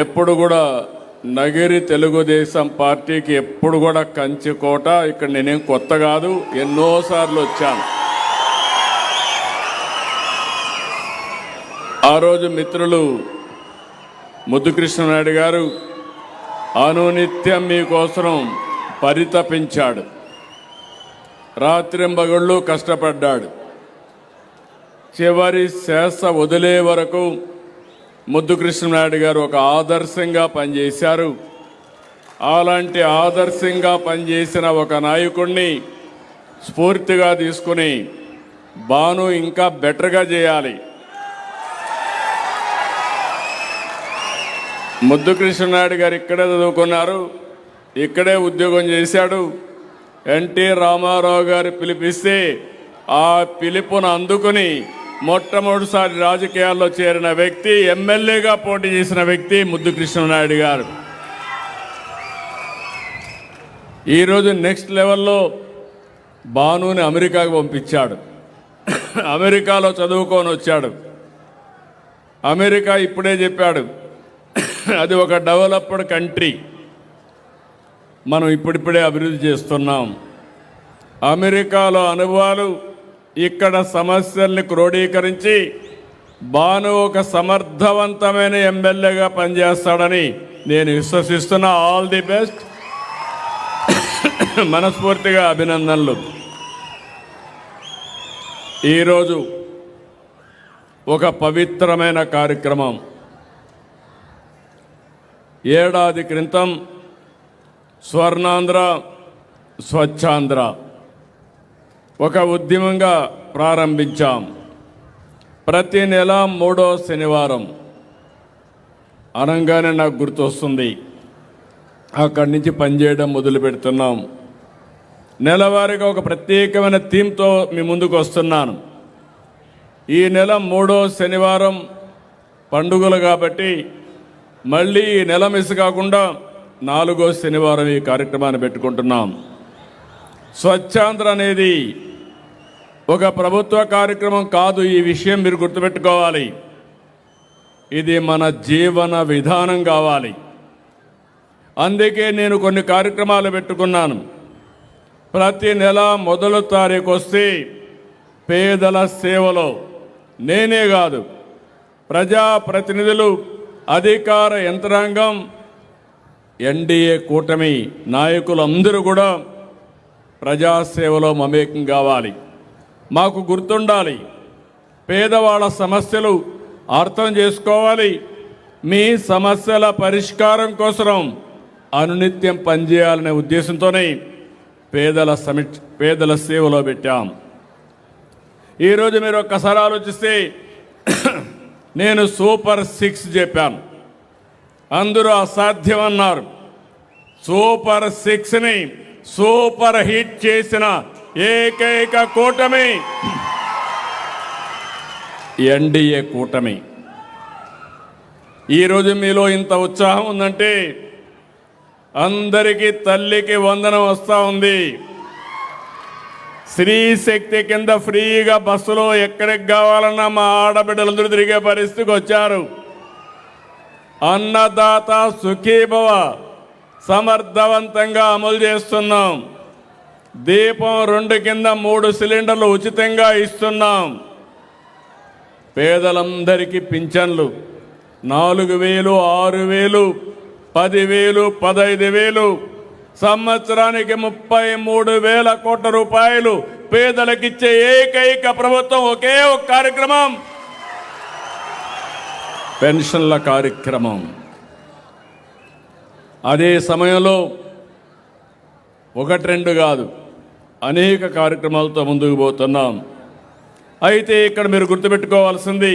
ఎప్పుడు కూడా నగిరి తెలుగుదేశం పార్టీకి ఎప్పుడు కూడా కంచుకోట. ఇక్కడ నేనేం కొత్త కాదు, ఎన్నోసార్లు వచ్చాను. ఆ రోజు మిత్రులు ముద్దుకృష్ణనాయుడు గారు అనునిత్యం మీకోసం పరితపించాడు, రాత్రింబగళ్ళు కష్టపడ్డాడు. చివరి శ్వాస వదిలే వరకు ముద్దుకృష్ణనాయుడు గారు ఒక ఆదర్శంగా పనిచేశారు. అలాంటి ఆదర్శంగా పనిచేసిన ఒక నాయకుడిని స్ఫూర్తిగా తీసుకుని బాను ఇంకా బెటర్గా చేయాలి. ముద్దుకృష్ణనాయుడు గారు ఇక్కడే చదువుకున్నారు, ఇక్కడే ఉద్యోగం చేశాడు. ఎన్టీ రామారావు గారు పిలిపిస్తే ఆ పిలుపును అందుకుని మొట్టమొదటిసారి రాజకీయాల్లో చేరిన వ్యక్తి, ఎమ్మెల్యేగా పోటీ చేసిన వ్యక్తి ముద్దుకృష్ణనాయుడు గారు. ఈరోజు నెక్స్ట్ లెవెల్లో బానుని అమెరికాకు పంపించాడు. అమెరికాలో చదువుకొని వచ్చాడు. అమెరికా ఇప్పుడే చెప్పాడు, అది ఒక డెవలప్డ్ కంట్రీ, మనం ఇప్పుడిప్పుడే అభివృద్ధి చేస్తున్నాం. అమెరికాలో అనుభవాలు ఇక్కడ సమస్యల్ని క్రోడీకరించి బాను ఒక సమర్థవంతమైన ఎమ్మెల్యేగా పనిచేస్తాడని నేను విశ్వసిస్తున్నా. ఆల్ ది బెస్ట్, మనస్ఫూర్తిగా అభినందనలు. ఈరోజు ఒక పవిత్రమైన కార్యక్రమం. ఏడాది క్రితం స్వర్ణాంధ్ర స్వచ్ఛాంధ్ర ఒక ఉద్యమంగా ప్రారంభించాం. ప్రతి నెల 3వ శనివారం అనగానే నాకు గుర్తొస్తుంది, అక్కడి నుంచి పనిచేయడం మొదలు పెడుతున్నాం. నెలవారీగా ఒక ప్రత్యేకమైన థీమ్తో మీ ముందుకు వస్తున్నాను. ఈ నెల 3వ శనివారం పండుగలు కాబట్టి మళ్ళీ ఈ నెల మిస్ కాకుండా 4వ శనివారం ఈ కార్యక్రమాన్ని పెట్టుకుంటున్నాం. స్వచ్ఛాంధ్ర అనేది ఒక ప్రభుత్వ కార్యక్రమం కాదు, ఈ విషయం మీరు గుర్తుపెట్టుకోవాలి. ఇది మన జీవన విధానం కావాలి. అందుకే నేను కొన్ని కార్యక్రమాలు పెట్టుకున్నాను. ప్రతి నెల 1వ తారీఖు వస్తే పేదల సేవలో నేనే కాదు, ప్రజాప్రతినిధులు, అధికార యంత్రాంగం, ఎన్డీఏ కూటమి నాయకులందరూ కూడా ప్రజాసేవలో మమేకం కావాలి. మాకు గుర్తుండాలి, పేదవాళ్ళ సమస్యలు అర్థం చేసుకోవాలి. మీ సమస్యల పరిష్కారం కోసం అనునిత్యం పనిచేయాలనే ఉద్దేశంతోనే పేదల సేవలో పెట్టాం. ఈరోజు మీరు ఒక్కసారి ఆలోచిస్తే నేను సూపర్ 6 చెప్పాను, అందరూ అసాధ్యమన్నారు. సూపర్ 6ని సూపర్ హిట్ చేసిన ఏకైక కూటమి ఎన్డీఏ కూటమి. ఈరోజు మీలో ఇంత ఉత్సాహం ఉందంటే అందరికీ తల్లికి వందనం వస్తూ ఉంది. స్త్రీ శక్తి కింద ఫ్రీగా బస్సులో ఎక్కడికి కావాలన్నా మా ఆడబిడ్డలందరూ తిరిగే పరిస్థితికి వచ్చారు. అన్నదాత సుఖీభవ సమర్థవంతంగా అమలు చేస్తున్నాం. దీపం 2 కింద 3 సిలిండర్లు ఉచితంగా ఇస్తున్నాం. పేదలందరికీ పింఛన్లు 4,000, 6,000, 10,000, 15,000, సంవత్సరానికి 33,000 కోట్ల రూపాయలు పేదలకిచ్చే ఏకైక ప్రభుత్వం ఒకే ఒక కార్యక్రమం, పెన్షన్ల కార్యక్రమం. అదే సమయంలో 1-2 కాదు, అనేక కార్యక్రమాలతో ముందుకు పోతున్నాం. అయితే ఇక్కడ మీరు గుర్తుపెట్టుకోవాల్సింది,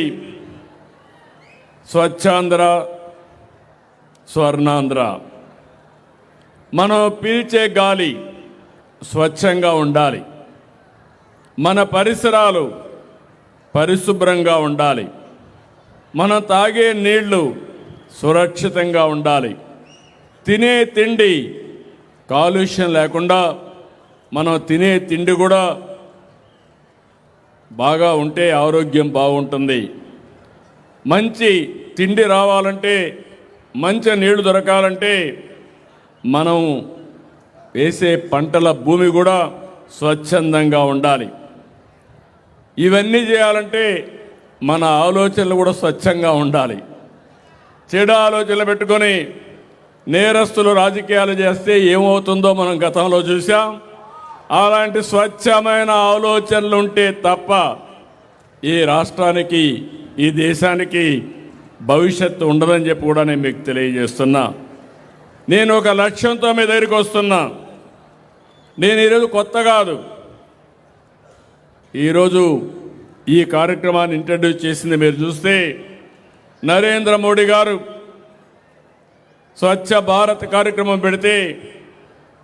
స్వచ్ఛాంధ్ర స్వర్ణాంధ్ర. మనం పీల్చే గాలి స్వచ్ఛంగా ఉండాలి, మన పరిసరాలు పరిశుభ్రంగా ఉండాలి, మనం తాగే నీళ్లు సురక్షితంగా ఉండాలి, తినే తిండి కాలుష్యం లేకుండా మనం తినే తిండి కూడా బాగా ఉంటే ఆరోగ్యం బాగుంటుంది. మంచి తిండి రావాలంటే మంచి నీళ్లు దొరకాలంటే మనం వేసే పంటల భూమి కూడా స్వచ్ఛందంగా ఉండాలి. ఇవన్నీ చేయాలంటే మన ఆలోచనలు కూడా స్వచ్ఛంగా ఉండాలి. చెడు ఆలోచనలు పెట్టుకొని నేరస్తులు రాజకీయాలు చేస్తే ఏమవుతుందో మనం గతంలో చూసాం. అలాంటి స్వచ్ఛమైన ఆలోచనలు ఉంటే తప్ప ఈ రాష్ట్రానికి ఈ దేశానికి భవిష్యత్తు ఉండదని చెప్పి కూడా నేను మీకు తెలియజేస్తున్నా. నేను ఒక లక్ష్యంతో మీ దగ్గరికి వస్తున్నా. నేను ఈరోజు కొత్త కాదు. ఈరోజు ఈ కార్యక్రమాన్ని ఇంట్రడ్యూస్ చేసింది మీరు చూస్తే నరేంద్ర మోడీ గారు స్వచ్ఛ భారత్ కార్యక్రమం పెడితే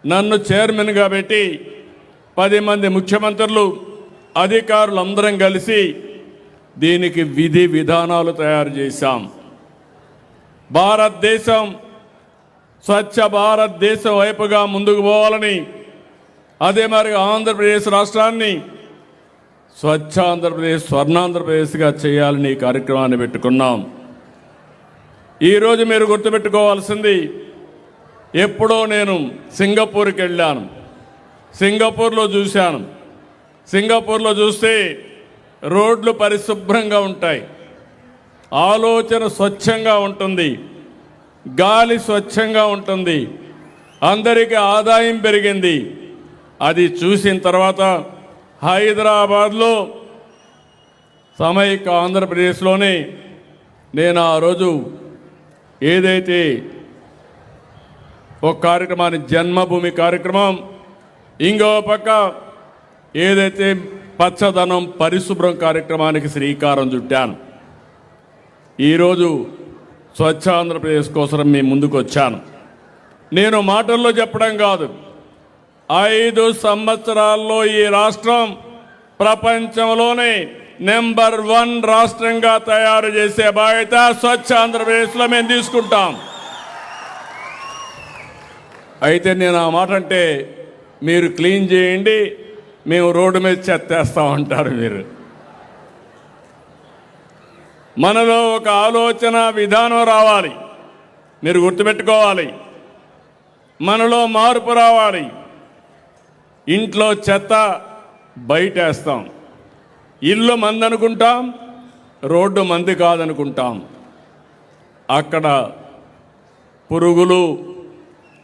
నన్ను చైర్మన్గా పెట్టి 10 మంది ముఖ్యమంత్రులు అధికారులు అందరం కలిసి దీనికి విధి విధానాలు తయారు చేశాం. భారతదేశం స్వచ్ఛ భారతదేశం వైపుగా ముందుకు పోవాలని, అదే మరి ఆంధ్రప్రదేశ్ రాష్ట్రాన్ని స్వచ్ఛ ఆంధ్రప్రదేశ్ స్వర్ణాంధ్రప్రదేశ్గా చేయాలని ఈ కార్యక్రమాన్ని పెట్టుకున్నాం. ఈరోజు మీరు గుర్తుపెట్టుకోవాల్సింది, ఎప్పుడో నేను సింగపూర్కి వెళ్ళాను. సింగపూర్లో చూశాను. సింగపూర్లో చూస్తే రోడ్లు పరిశుభ్రంగా ఉంటాయి, ఆలోచన స్వచ్ఛంగా ఉంటుంది, గాలి స్వచ్ఛంగా ఉంటుంది, అందరికీ ఆదాయం పెరిగింది. అది చూసిన తర్వాత హైదరాబాద్లో సమైక్య ఆంధ్రప్రదేశ్లోనే నేను ఆ రోజు ఏదైతే ఒక కార్యక్రమాన్ని జన్మభూమి కార్యక్రమం, ఇంకో పక్క ఏదైతే పచ్చదనం పరిశుభ్రం కార్యక్రమానికి శ్రీకారం చుట్టాను. ఈరోజు స్వచ్ఛ ఆంధ్రప్రదేశ్ కోసం మీ ముందుకు వచ్చాను. నేను మాటల్లో చెప్పడం కాదు, 5 సంవత్సరాల్లో ఈ రాష్ట్రం ప్రపంచంలోనే నెంబర్ 1 రాష్ట్రంగా తయారు చేసే బాధ్యత స్వచ్ఛ ఆంధ్రప్రదేశ్లో మేము తీసుకుంటాం. అయితే నేను ఆ మాట అంటే మీరు క్లీన్ చేయండి, మేము రోడ్డు మీద చెత్తేస్తామంటారు. మీరు మనలో ఒక ఆలోచన విధానం రావాలి. మీరు గుర్తుపెట్టుకోవాలి, మనలో మార్పు రావాలి. ఇంట్లో చెత్త బయటేస్తాం, ఇల్లు మంది అనుకుంటాం, రోడ్డు మంది కాదనుకుంటాం. అక్కడ పురుగులు,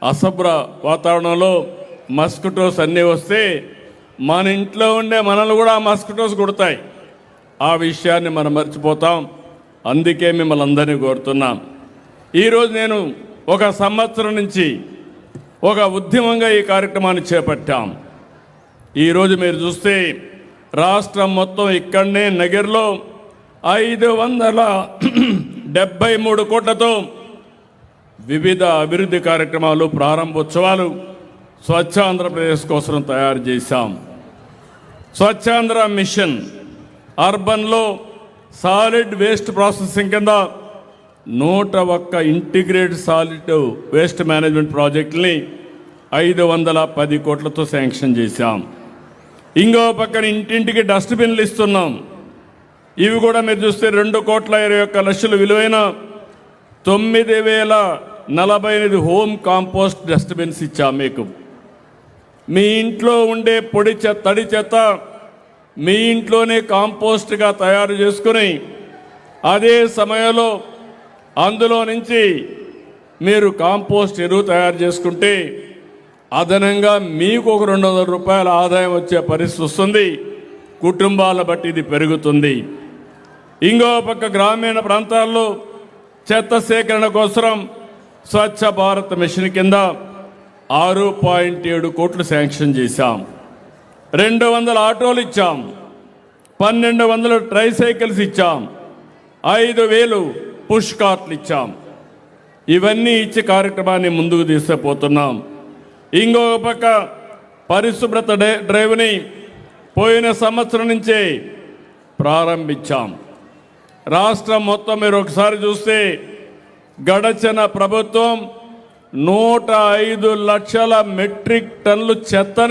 అశుభ్ర వాతావరణంలో మస్కిటోస్ అన్నీ వస్తే మన ఇంట్లో ఉండే మనల్ని కూడా మస్కిటోస్ కుడతాయి. ఆ విషయాన్ని మనం మర్చిపోతాం. అందుకే మిమ్మల్ని అందరినీ కోరుతున్నాం. ఈరోజు నేను 1 సంవత్సరం నుంచి ఒక ఉద్యమంగా ఈ కార్యక్రమాన్ని చేపట్టాం. ఈరోజు మీరు చూస్తే రాష్ట్రం మొత్తం ఇక్కడనే నగర్లో 573 కోట్లతో వివిధ అభివృద్ధి కార్యక్రమాలు, ప్రారంభోత్సవాలు స్వచ్ఛ ఆంధ్రప్రదేశ్ కోసం తయారు చేశాం. స్వచ్ఛాంధ్ర మిషన్ అర్బన్లో సాలిడ్ వేస్ట్ ప్రాసెసింగ్ కింద 101 ఇంటిగ్రేటెడ్ సాలిడ్ వేస్ట్ మేనేజ్మెంట్ ప్రాజెక్టుని 510 కోట్లతో శాంక్షన్ చేశాం. ఇంకో పక్కన ఇంటింటికి డస్ట్బిన్లు ఇస్తున్నాం. ఇవి కూడా మీరు చూస్తే 2,21,00,000 విలువైన 9,048 హోమ్ కాంపోస్ట్ డస్ట్బిన్స్ ఇచ్చాం. మీకు మీ ఇంట్లో ఉండే పొడి చెత్త, తడి చెత్త మీ ఇంట్లోనే కాంపోస్ట్గా తయారు చేసుకుని అదే సమయంలో అందులో నుంచి మీరు కాంపోస్ట్ ఎరువు తయారు చేసుకుంటే అదనంగా మీకు ఒక 200 రూపాయల ఆదాయం వచ్చే పరిస్థితి వస్తుంది. కుటుంబాల బట్టి ఇది పెరుగుతుంది. ఇంకో పక్క గ్రామీణ ప్రాంతాల్లో చెత్త సేకరణ కోసం స్వచ్ఛ భారత్ మిషన్ కింద 6.7 కోట్లు శాంక్షన్ చేశాం. 200 ఆటోలు ఇచ్చాం, 1,200 ట్రైసైకిల్స్ ఇచ్చాం, 5,000 పుష్ కార్ట్లు ఇచ్చాం. ఇవన్నీ ఇచ్చి కార్యక్రమాన్ని ముందుకు తీసుకుపోతున్నాం. ఇంకొక పక్క పరిశుభ్రత డ్రైవ్ని పోయిన సంవత్సరం నుంచే ప్రారంభించాం. రాష్ట్రం మొత్తం మీరు ఒకసారి చూస్తే గడచిన ప్రభుత్వం 105 లక్షల మెట్రిక్ టన్నులు చెత్తని